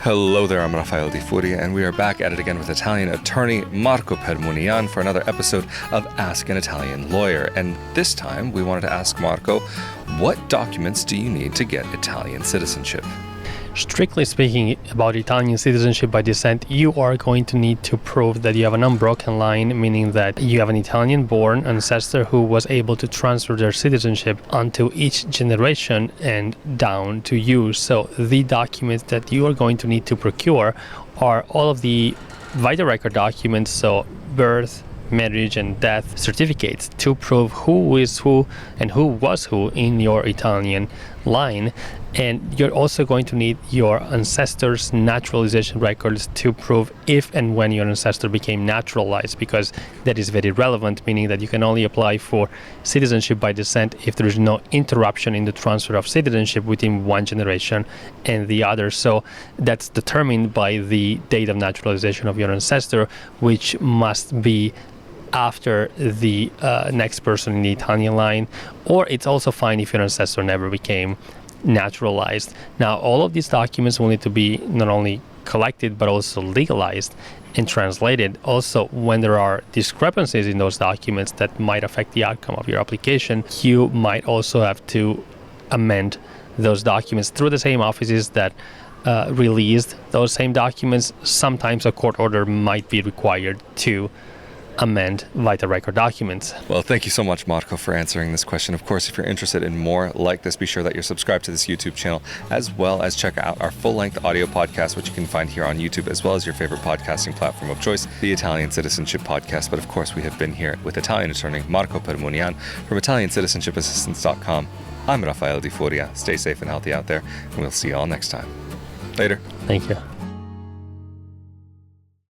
Hello there, I'm Rafael Di Furia, and we are back at it again with Italian attorney Marco Permunian for another episode of Ask an Italian Lawyer. And this time, we wanted to ask Marco, what documents do you need to get Italian citizenship? Strictly speaking, about Italian citizenship by descent, you are going to need to prove that you have an unbroken line, meaning that you have an Italian-born ancestor who was able to transfer their citizenship onto each generation and down to you. So the documents that you are going to need to procure are all of the vital record documents, so birth, marriage and death certificates, to prove who is who and who was who in your Italian line. And you're also going to need your ancestor's naturalization records to prove if and when your ancestor became naturalized, because that is very relevant, meaning that you can only apply for citizenship by descent if there is no interruption in the transfer of citizenship within one generation and the other. So that's determined by the date of naturalization of your ancestor, which must be after the next person in the Italian line, or it's also fine if your ancestor never became naturalized. Now, all of these documents will need to be not only collected but also legalized and translated. Also, when there are discrepancies in those documents that might affect the outcome of your application, you might also have to amend those documents through the same offices that released those same documents. Sometimes a court order might be required to amend vital record documents. Well, thank you so much, Marco, for answering this question. Of course, if you're interested in more like this, be sure that you're subscribed to this YouTube channel, as well as check out our full-length audio podcast, which you can find here on YouTube, as well as your favorite podcasting platform of choice, the Italian Citizenship Podcast. But of course, we have been here with Italian attorney Marco Permunian from Italiancitizenshipassistance.com. I'm Rafael Di Furia. Stay safe and healthy out there, and we'll see you all next time. Later. Thank you.